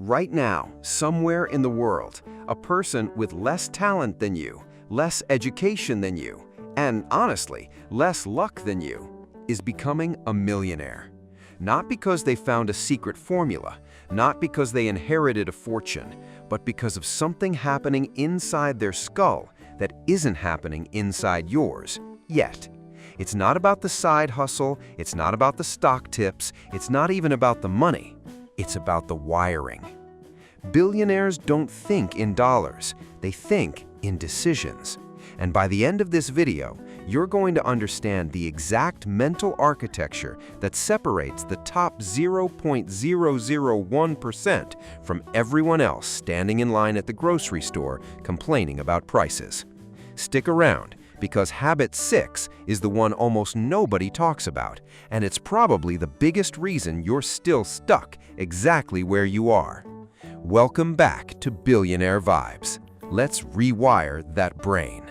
Right now, somewhere in the world, a person with less talent than you, less education than you, and honestly, less luck than you, is becoming a millionaire. Not because they found a secret formula, not because they inherited a fortune, but because of something happening inside their skull that isn't happening inside yours, yet. It's not about the side hustle, it's not about the stock tips, it's not even about the money. It's about the wiring. Billionaires don't think in dollars, they think in decisions. And by the end of this video, you're going to understand the exact mental architecture that separates the top 0.001% from everyone else standing in line at the grocery store complaining about prices. Stick around, because habit 6 is the one almost nobody talks about, and it's probably the biggest reason you're still stuck exactly where you are. Welcome back to Billionaire Vibes. Let's rewire that brain.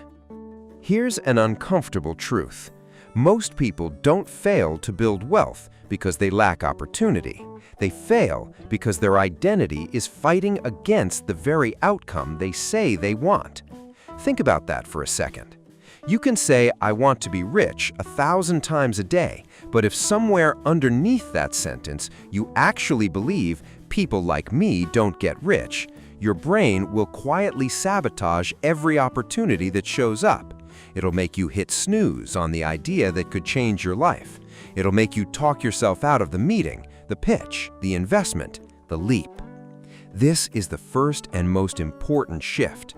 Here's an uncomfortable truth. Most people don't fail to build wealth because they lack opportunity. They fail because their identity is fighting against the very outcome they say they want. Think about that for a second. You can say, "I want to be rich," 1,000 times a day, but if somewhere underneath that sentence you actually believe people like me don't get rich, your brain will quietly sabotage every opportunity that shows up. It'll make you hit snooze on the idea that could change your life. It'll make you talk yourself out of the meeting, the pitch, the investment, the leap. This is the first and most important shift.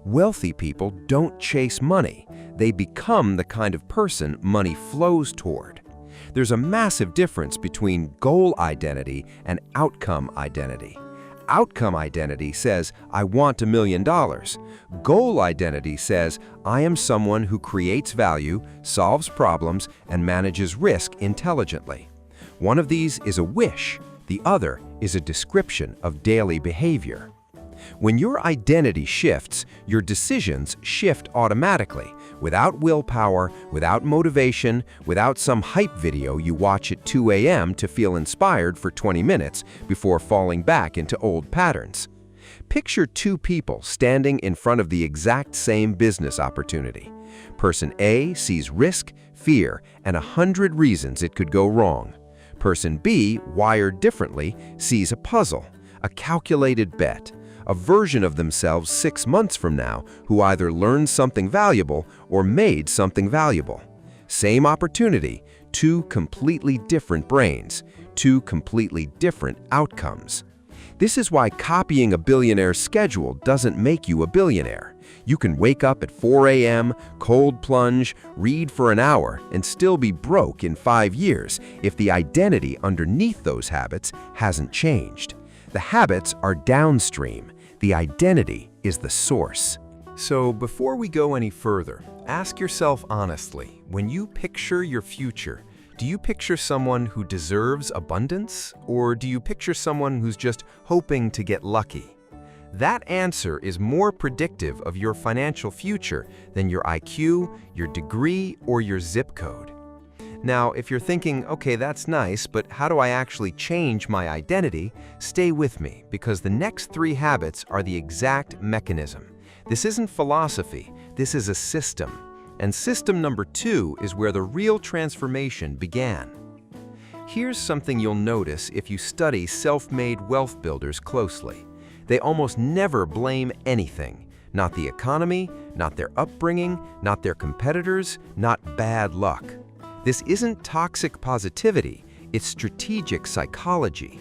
Wealthy people don't chase money. They become the kind of person money flows toward. There's a massive difference between goal identity and outcome identity. Outcome identity says, "I want $1 million." Goal identity says, "I am someone who creates value, solves problems, and manages risk intelligently." One of these is a wish. The other is a description of daily behavior. When your identity shifts, your decisions shift automatically, without willpower, without motivation, without some hype video you watch at 2 a.m. to feel inspired for 20 minutes before falling back into old patterns. Picture two people standing in front of the exact same business opportunity. Person A sees risk, fear, and 100 reasons it could go wrong. Person B, wired differently, sees a puzzle, a calculated bet, a version of themselves 6 months from now who either learned something valuable or made something valuable. Same opportunity, two completely different brains, two completely different outcomes. This is why copying a billionaire's schedule doesn't make you a billionaire. You can wake up at 4 a.m., cold plunge, read for an hour, and still be broke in 5 years if the identity underneath those habits hasn't changed. The habits are downstream. The identity is the source. So before we go any further, ask yourself honestly, when you picture your future, do you picture someone who deserves abundance, or do you picture someone who's just hoping to get lucky? That answer is more predictive of your financial future than your IQ, your degree, or your zip code. Now, if you're thinking, okay, that's nice, but how do I actually change my identity? Stay with me, because the next 3 habits are the exact mechanism. This isn't philosophy, this is a system. And system number 2 is where the real transformation began. Here's something you'll notice if you study self-made wealth builders closely. They almost never blame anything. Not the economy, not their upbringing, not their competitors, not bad luck. This isn't toxic positivity, it's strategic psychology.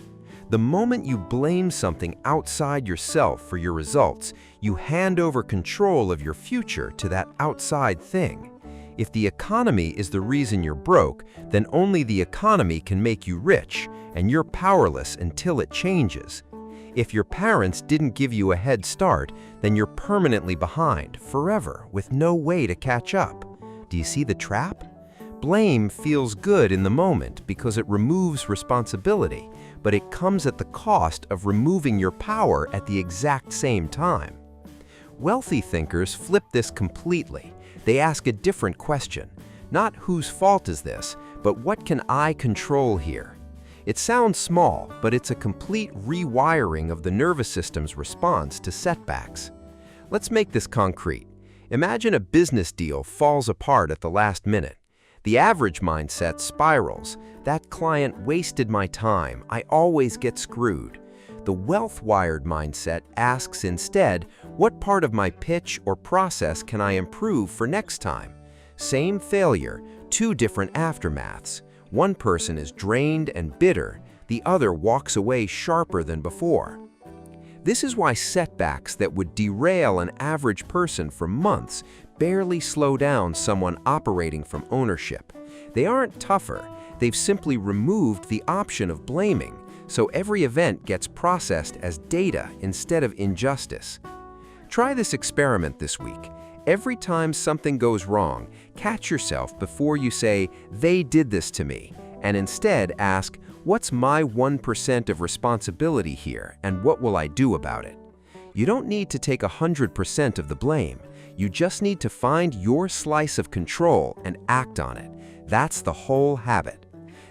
The moment you blame something outside yourself for your results, you hand over control of your future to that outside thing. If the economy is the reason you're broke, then only the economy can make you rich, and you're powerless until it changes. If your parents didn't give you a head start, then you're permanently behind, forever, with no way to catch up. Do you see the trap? Blame feels good in the moment because it removes responsibility, but it comes at the cost of removing your power at the exact same time. Wealthy thinkers flip this completely. They ask a different question. Not whose fault is this, but what can I control here? It sounds small, but it's a complete rewiring of the nervous system's response to setbacks. Let's make this concrete. Imagine a business deal falls apart at the last minute. The average mindset spirals. That client wasted my time. I always get screwed. The wealth-wired mindset asks instead, what part of my pitch or process can I improve for next time? Same failure, two different aftermaths. One person is drained and bitter, the other walks away sharper than before. This is why setbacks that would derail an average person for months barely slow down someone operating from ownership. They aren't tougher, they've simply removed the option of blaming, so every event gets processed as data instead of injustice. Try this experiment this week. Every time something goes wrong, catch yourself before you say, "They did this to me," and instead ask, "What's my 1% of responsibility here, and what will I do about it?" You don't need to take 100% of the blame. You just need to find your slice of control and act on it. That's the whole habit.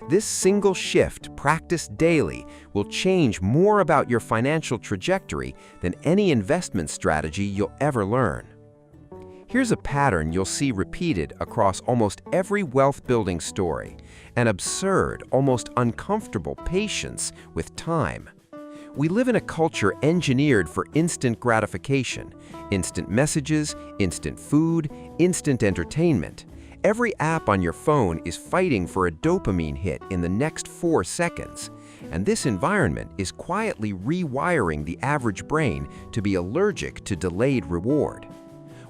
This single shift, practiced daily, will change more about your financial trajectory than any investment strategy you'll ever learn. Here's a pattern you'll see repeated across almost every wealth-building story: an absurd, almost uncomfortable patience with time. We live in a culture engineered for instant gratification, instant messages, instant food, instant entertainment. Every app on your phone is fighting for a dopamine hit in the next 4 seconds, and this environment is quietly rewiring the average brain to be allergic to delayed reward.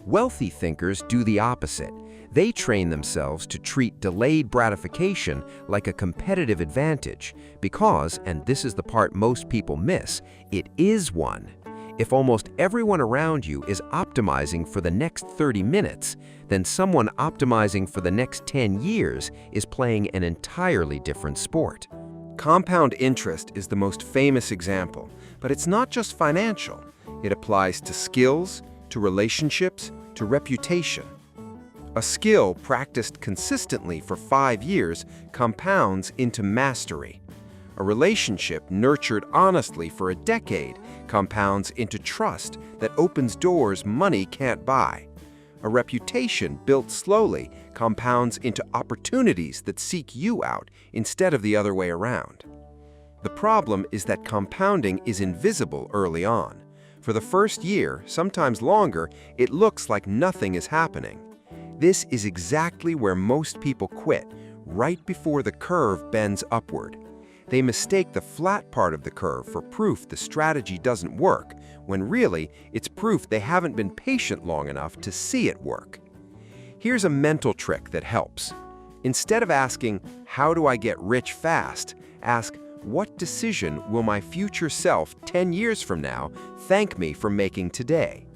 Wealthy thinkers do the opposite. They train themselves to treat delayed gratification like a competitive advantage because, and this is the part most people miss, it is one. If almost everyone around you is optimizing for the next 30 minutes, then someone optimizing for the next 10 years is playing an entirely different sport. Compound interest is the most famous example, but it's not just financial. It applies to skills, to relationships, to reputation. A skill practiced consistently for 5 years compounds into mastery. A relationship nurtured honestly for a decade compounds into trust that opens doors money can't buy. A reputation built slowly compounds into opportunities that seek you out instead of the other way around. The problem is that compounding is invisible early on. For the first year, sometimes longer, it looks like nothing is happening. This is exactly where most people quit, right before the curve bends upward. They mistake the flat part of the curve for proof the strategy doesn't work, when really, it's proof they haven't been patient long enough to see it work. Here's a mental trick that helps. Instead of asking, "How do I get rich fast?" ask, "What decision will my future self 10 years from now thank me for making today?"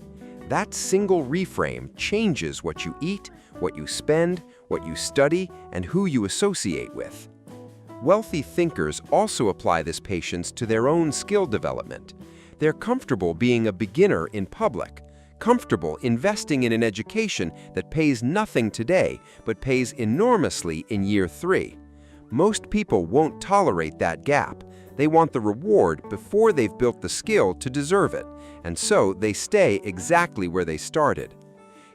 That single reframe changes what you eat, what you spend, what you study, and who you associate with. Wealthy thinkers also apply this patience to their own skill development. They're comfortable being a beginner in public, comfortable investing in an education that pays nothing today but pays enormously in year 3. Most people won't tolerate that gap. They want the reward before they've built the skill to deserve it, and so they stay exactly where they started.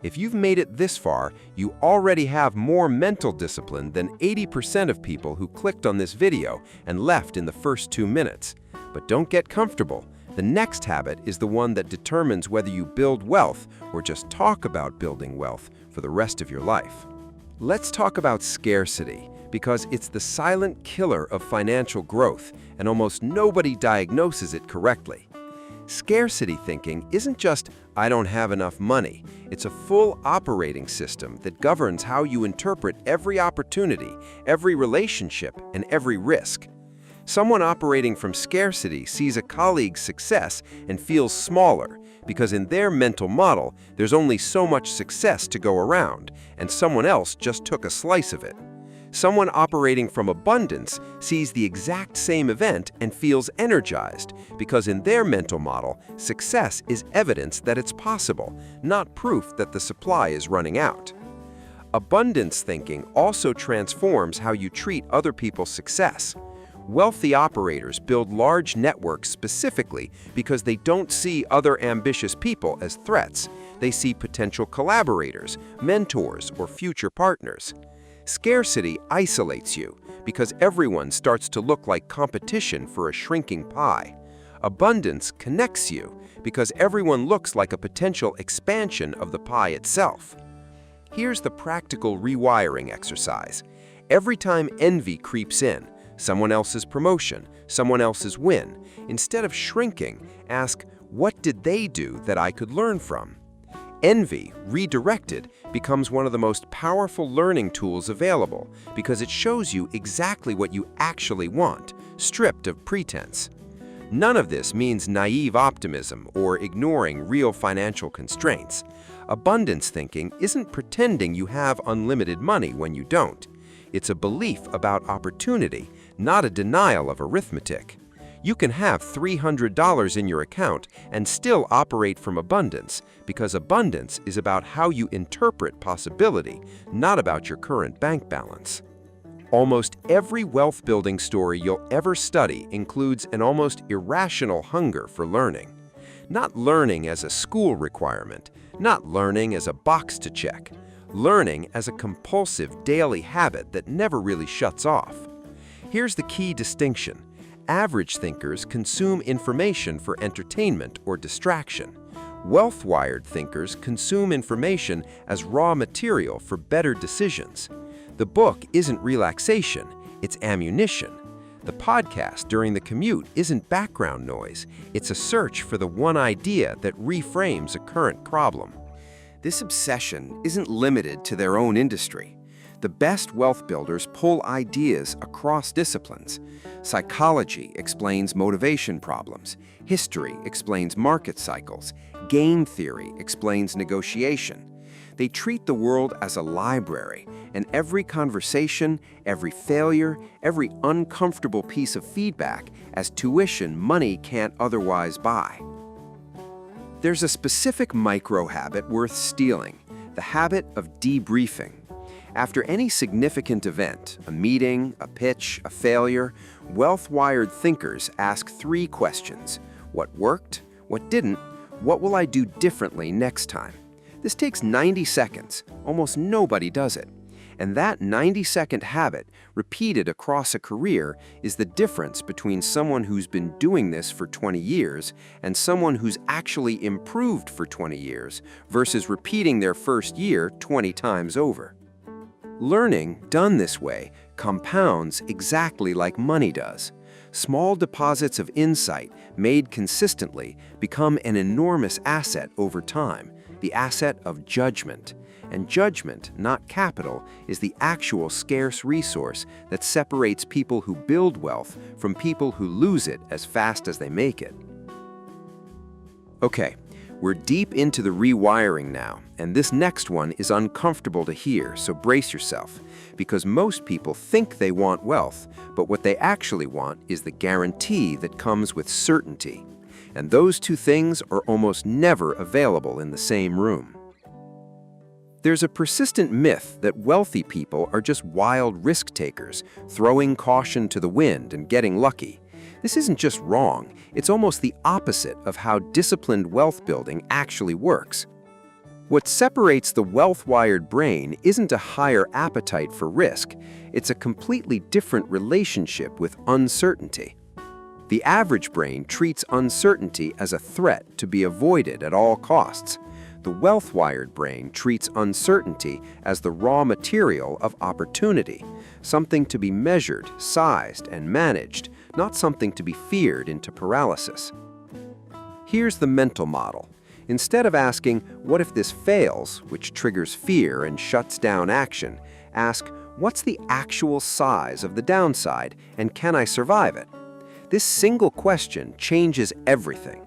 If you've made it this far, you already have more mental discipline than 80% of people who clicked on this video and left in the first 2 minutes. But don't get comfortable. The next habit is the one that determines whether you build wealth or just talk about building wealth for the rest of your life. Let's talk about scarcity, because it's the silent killer of financial growth, and almost nobody diagnoses it correctly. Scarcity thinking isn't just, "I don't have enough money." It's a full operating system that governs how you interpret every opportunity, every relationship, and every risk. Someone operating from scarcity sees a colleague's success and feels smaller, because in their mental model, there's only so much success to go around, and someone else just took a slice of it. Someone operating from abundance sees the exact same event and feels energized, because in their mental model, success is evidence that it's possible, not proof that the supply is running out. Abundance thinking also transforms how you treat other people's success. Wealthy operators build large networks specifically because they don't see other ambitious people as threats. They see potential collaborators, mentors, or future partners. Scarcity isolates you because everyone starts to look like competition for a shrinking pie. Abundance connects you because everyone looks like a potential expansion of the pie itself. Here's the practical rewiring exercise. Every time envy creeps in, someone else's promotion, someone else's win, instead of shrinking, ask, what did they do that I could learn from? Envy, redirected, becomes one of the most powerful learning tools available because it shows you exactly what you actually want, stripped of pretense. None of this means naive optimism or ignoring real financial constraints. Abundance thinking isn't pretending you have unlimited money when you don't. It's a belief about opportunity, not a denial of arithmetic. You can have $300 in your account and still operate from abundance because abundance is about how you interpret possibility, not about your current bank balance. Almost every wealth-building story you'll ever study includes an almost irrational hunger for learning. Not learning as a school requirement, not learning as a box to check, learning as a compulsive daily habit that never really shuts off. Here's the key distinction. Average thinkers consume information for entertainment or distraction. Wealth-wired thinkers consume information as raw material for better decisions. The book isn't relaxation, it's ammunition. The podcast during the commute isn't background noise, it's a search for the one idea that reframes a current problem. This obsession isn't limited to their own industry. The best wealth builders pull ideas across disciplines. Psychology explains motivation problems. History explains market cycles. Game theory explains negotiation. They treat the world as a library, and every conversation, every failure, every uncomfortable piece of feedback as tuition money can't otherwise buy. There's a specific micro-habit worth stealing, the habit of debriefing. After any significant event, a meeting, a pitch, a failure, wealth-wired thinkers ask 3 questions. What worked? What didn't? What will I do differently next time? This takes 90 seconds. Almost nobody does it. And that 90-second habit, repeated across a career, is the difference between someone who's been doing this for 20 years and someone who's actually improved for 20 years versus repeating their first year 20 times over. Learning, done this way, compounds exactly like money does. Small deposits of insight, made consistently, become an enormous asset over time, the asset of judgment. And judgment, not capital, is the actual scarce resource that separates people who build wealth from people who lose it as fast as they make it. Okay, we're deep into the rewiring now, and this next one is uncomfortable to hear, so brace yourself, because most people think they want wealth, but what they actually want is the guarantee that comes with certainty. And those two things are almost never available in the same room. There's a persistent myth that wealthy people are just wild risk-takers, throwing caution to the wind and getting lucky. This isn't just wrong, it's almost the opposite of how disciplined wealth building actually works. What separates the wealth-wired brain isn't a higher appetite for risk, it's a completely different relationship with uncertainty. The average brain treats uncertainty as a threat to be avoided at all costs. The wealth-wired brain treats uncertainty as the raw material of opportunity, something to be measured, sized, and managed, not something to be feared into paralysis. Here's the mental model. Instead of asking, what if this fails, which triggers fear and shuts down action, ask, what's the actual size of the downside, and can I survive it? This single question changes everything.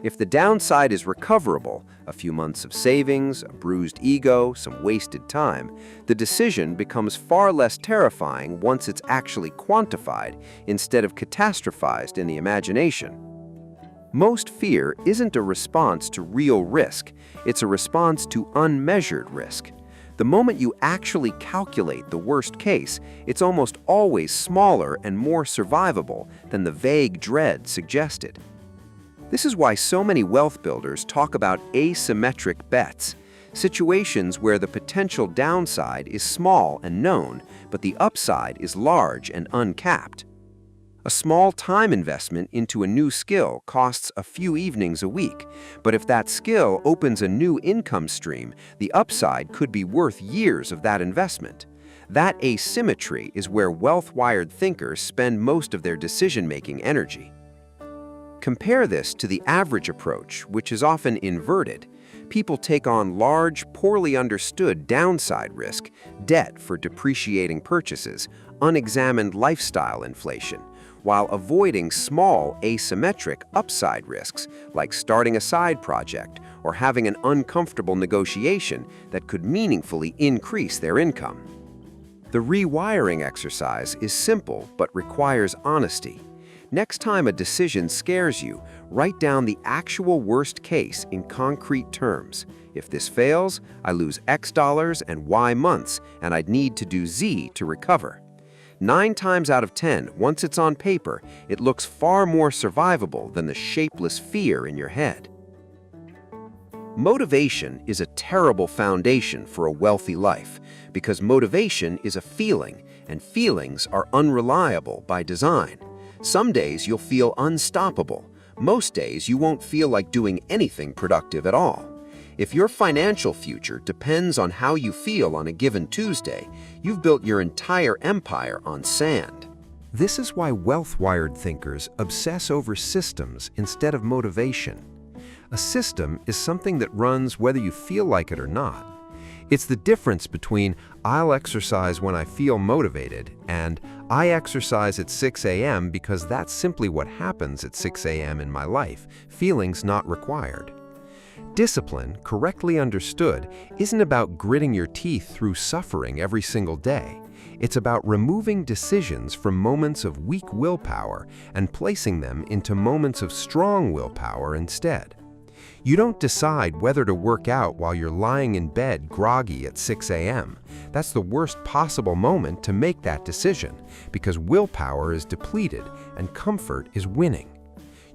If the downside is recoverable, a few months of savings, a bruised ego, some wasted time, the decision becomes far less terrifying once it's actually quantified instead of catastrophized in the imagination. Most fear isn't a response to real risk, it's a response to unmeasured risk. The moment you actually calculate the worst case, it's almost always smaller and more survivable than the vague dread suggested. This is why so many wealth builders talk about asymmetric bets, situations where the potential downside is small and known, but the upside is large and uncapped. A small time investment into a new skill costs a few evenings a week, but if that skill opens a new income stream, the upside could be worth years of that investment. That asymmetry is where wealth-wired thinkers spend most of their decision-making energy. Compare this to the average approach, which is often inverted. People take on large, poorly understood downside risk, debt for depreciating purchases, unexamined lifestyle inflation, while avoiding small, asymmetric upside risks like starting a side project or having an uncomfortable negotiation that could meaningfully increase their income. The rewiring exercise is simple but requires honesty. Next time a decision scares you, write down the actual worst case in concrete terms. If this fails, I lose X dollars and Y months, and I'd need to do Z to recover. 9 times out of 10, once it's on paper, it looks far more survivable than the shapeless fear in your head. Motivation is a terrible foundation for a wealthy life because motivation is a feeling, and feelings are unreliable by design. Some days you'll feel unstoppable. Most days you won't feel like doing anything productive at all. If your financial future depends on how you feel on a given Tuesday, you've built your entire empire on sand. This is why wealth-wired thinkers obsess over systems instead of motivation. A system is something that runs whether you feel like it or not. It's the difference between I'll exercise when I feel motivated and I exercise at 6 a.m. because that's simply what happens at 6 a.m. in my life, feelings not required. Discipline, correctly understood, isn't about gritting your teeth through suffering every single day. It's about removing decisions from moments of weak willpower and placing them into moments of strong willpower instead. You don't decide whether to work out while you're lying in bed groggy at 6 a.m. That's the worst possible moment to make that decision because willpower is depleted and comfort is winning.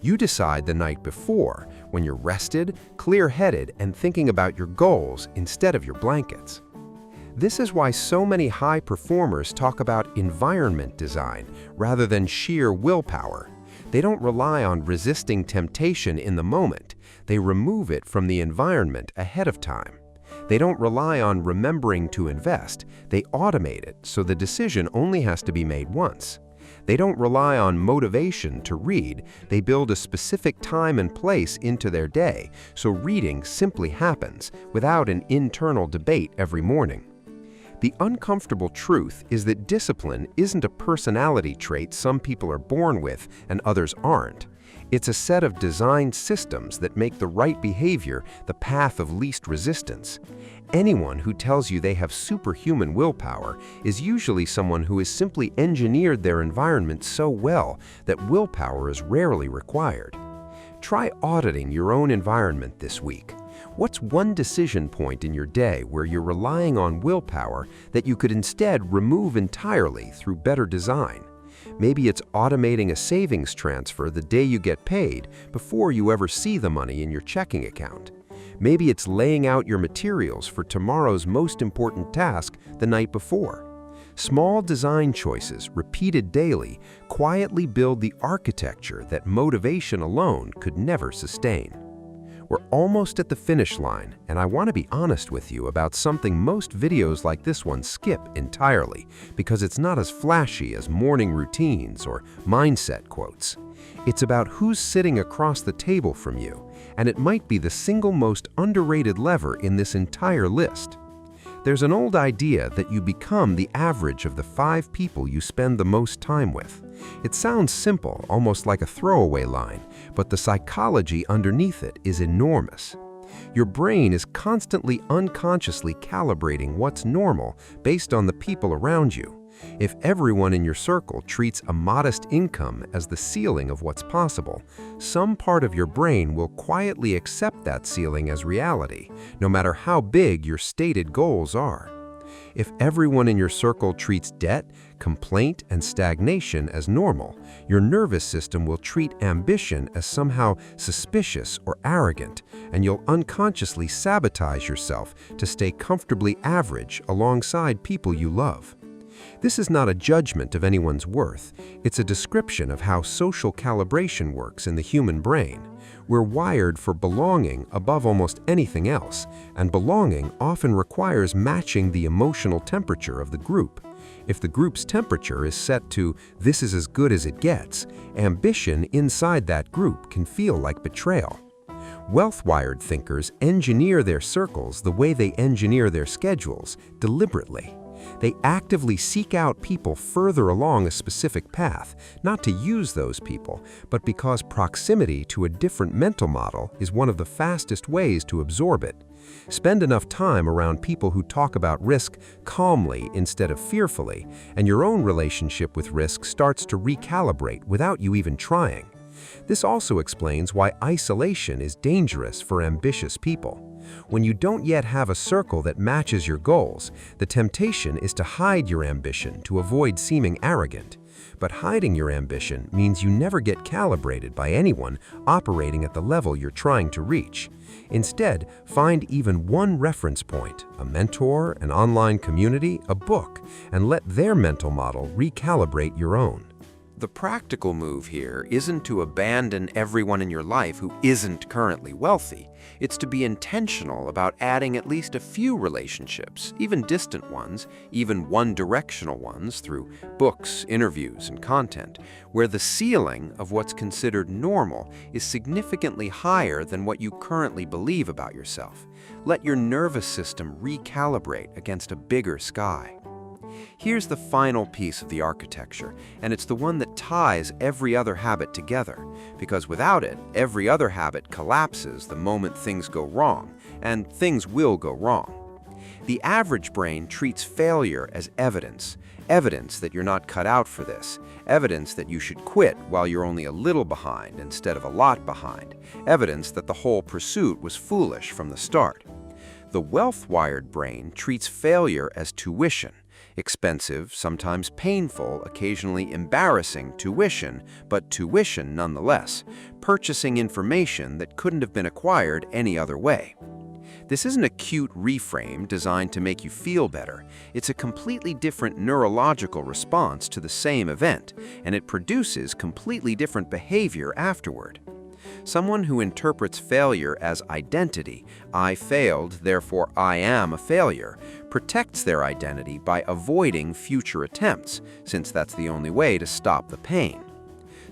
You decide the night before, when you're rested, clear-headed, and thinking about your goals instead of your blankets. This is why so many high performers talk about environment design rather than sheer willpower. They don't rely on resisting temptation in the moment. They remove it from the environment ahead of time. They don't rely on remembering to invest. They automate it so the decision only has to be made once. They don't rely on motivation to read. They build a specific time and place into their day, so reading simply happens without an internal debate every morning. The uncomfortable truth is that discipline isn't a personality trait some people are born with and others aren't. It's a set of designed systems that make the right behavior the path of least resistance. Anyone who tells you they have superhuman willpower is usually someone who has simply engineered their environment so well that willpower is rarely required. Try auditing your own environment this week. What's one decision point in your day where you're relying on willpower that you could instead remove entirely through better design? Maybe it's automating a savings transfer the day you get paid before you ever see the money in your checking account. Maybe it's laying out your materials for tomorrow's most important task the night before. Small design choices, repeated daily, quietly build the architecture that motivation alone could never sustain. We're almost at the finish line, and I want to be honest with you about something most videos like this one skip entirely because it's not as flashy as morning routines or mindset quotes. It's about who's sitting across the table from you, and it might be the single most underrated lever in this entire list. There's an old idea that you become the average of the 5 people you spend the most time with. It sounds simple, almost like a throwaway line, but the psychology underneath it is enormous. Your brain is constantly unconsciously calibrating what's normal based on the people around you. If everyone in your circle treats a modest income as the ceiling of what's possible, some part of your brain will quietly accept that ceiling as reality, no matter how big your stated goals are. If everyone in your circle treats debt, complaint, and stagnation as normal, your nervous system will treat ambition as somehow suspicious or arrogant, and you'll unconsciously sabotage yourself to stay comfortably average alongside people you love. This is not a judgment of anyone's worth. It's a description of how social calibration works in the human brain. We're wired for belonging above almost anything else, and belonging often requires matching the emotional temperature of the group. If the group's temperature is set to "this is as good as it gets," ambition inside that group can feel like betrayal. Wealth-wired thinkers engineer their circles the way they engineer their schedules, deliberately. They actively seek out people further along a specific path, not to use those people, but because proximity to a different mental model is one of the fastest ways to absorb it. Spend enough time around people who talk about risk calmly instead of fearfully, and your own relationship with risk starts to recalibrate without you even trying. This also explains why isolation is dangerous for ambitious people. When you don't yet have a circle that matches your goals, the temptation is to hide your ambition to avoid seeming arrogant. But hiding your ambition means you never get calibrated by anyone operating at the level you're trying to reach. Instead, find even one reference point, a mentor, an online community, a book, and let their mental model recalibrate your own. The practical move here isn't to abandon everyone in your life who isn't currently wealthy. It's to be intentional about adding at least a few relationships, even distant ones, even one-directional ones through books, interviews, and content, where the ceiling of what's considered normal is significantly higher than what you currently believe about yourself. Let your nervous system recalibrate against a bigger sky. Here's the final piece of the architecture, and it's the one that ties every other habit together, because without it, every other habit collapses the moment things go wrong, and things will go wrong. The average brain treats failure as evidence that you're not cut out for this, evidence that you should quit while you're only a little behind instead of a lot behind, evidence that the whole pursuit was foolish from the start. The wealth-wired brain treats failure as tuition. Expensive, sometimes painful, occasionally embarrassing tuition, but tuition nonetheless, purchasing information that couldn't have been acquired any other way. This isn't a cute reframe designed to make you feel better. It's a completely different neurological response to the same event, and it produces completely different behavior afterward. Someone who interprets failure as identity, I failed, therefore I am a failure, protects their identity by avoiding future attempts, since that's the only way to stop the pain.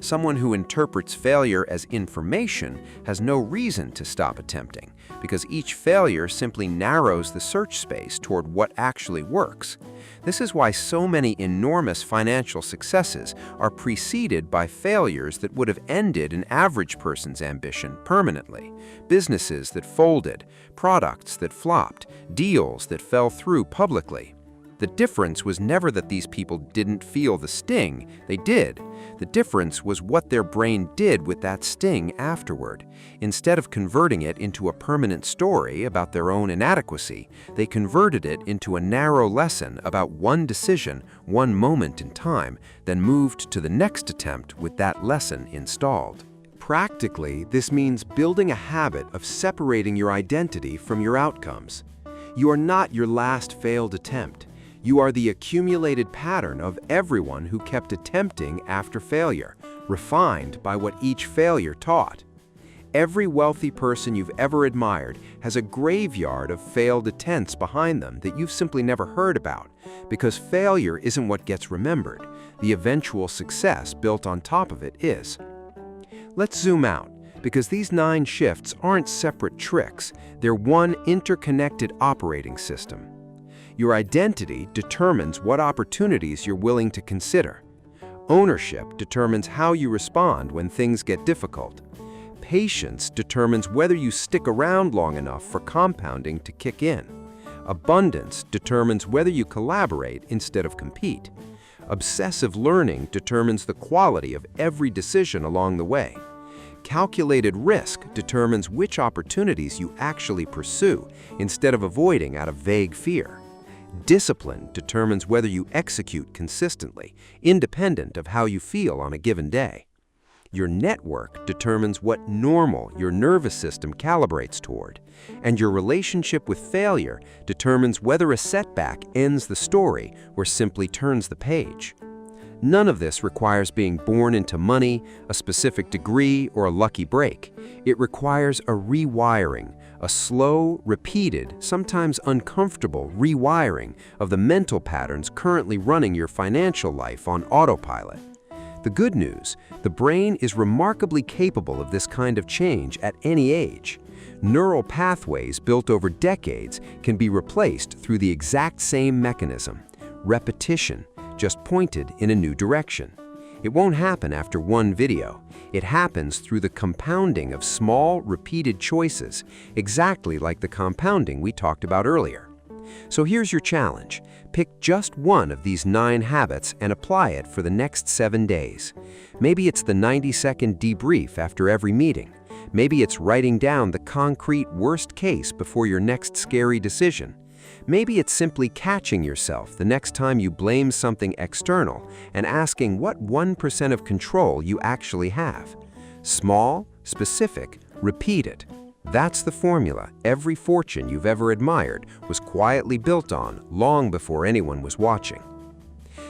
Someone who interprets failure as information has no reason to stop attempting, because each failure simply narrows the search space toward what actually works. This is why so many enormous financial successes are preceded by failures that would have ended an average person's ambition permanently. Businesses that folded, products that flopped, deals that fell through publicly. The difference was never that these people didn't feel the sting, they did. The difference was what their brain did with that sting afterward. Instead of converting it into a permanent story about their own inadequacy, they converted it into a narrow lesson about one decision, one moment in time, then moved to the next attempt with that lesson installed. Practically, this means building a habit of separating your identity from your outcomes. You are not your last failed attempt. You are the accumulated pattern of everyone who kept attempting after failure, refined by what each failure taught. Every wealthy person you've ever admired has a graveyard of failed attempts behind them that you've simply never heard about, because failure isn't what gets remembered. The eventual success built on top of it is. Let's zoom out, because these 9 shifts aren't separate tricks. They're one interconnected operating system. Your identity determines what opportunities you're willing to consider. Ownership determines how you respond when things get difficult. Patience determines whether you stick around long enough for compounding to kick in. Abundance determines whether you collaborate instead of compete. Obsessive learning determines the quality of every decision along the way. Calculated risk determines which opportunities you actually pursue instead of avoiding out of vague fear. Discipline determines whether you execute consistently, independent of how you feel on a given day. Your network determines what normal your nervous system calibrates toward, and your relationship with failure determines whether a setback ends the story or simply turns the page. None of this requires being born into money, a specific degree, or a lucky break. It requires a rewiring, a slow, repeated, sometimes uncomfortable rewiring of the mental patterns currently running your financial life on autopilot. The good news, the brain is remarkably capable of this kind of change at any age. Neural pathways built over decades can be replaced through the exact same mechanism, repetition, just pointed in a new direction. It won't happen after one video. It happens through the compounding of small, repeated choices, exactly like the compounding we talked about earlier. So here's your challenge. Pick just one of these 9 habits and apply it for the next 7 days. Maybe it's the 90-second debrief after every meeting. Maybe it's writing down the concrete worst case before your next scary decision. Maybe it's simply catching yourself the next time you blame something external and asking what 1% of control you actually have. Small, specific, repeated. That's the formula every fortune you've ever admired was quietly built on long before anyone was watching.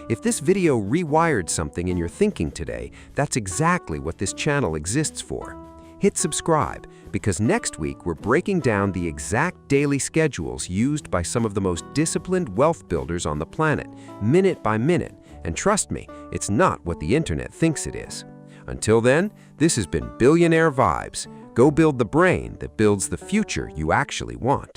If this video rewired something in your thinking today, that's exactly what this channel exists for. Hit subscribe, because next week we're breaking down the exact daily schedules used by some of the most disciplined wealth builders on the planet, minute by minute, and trust me, it's not what the internet thinks it is. Until then, this has been Billionaire Vibes. Go build the brain that builds the future you actually want.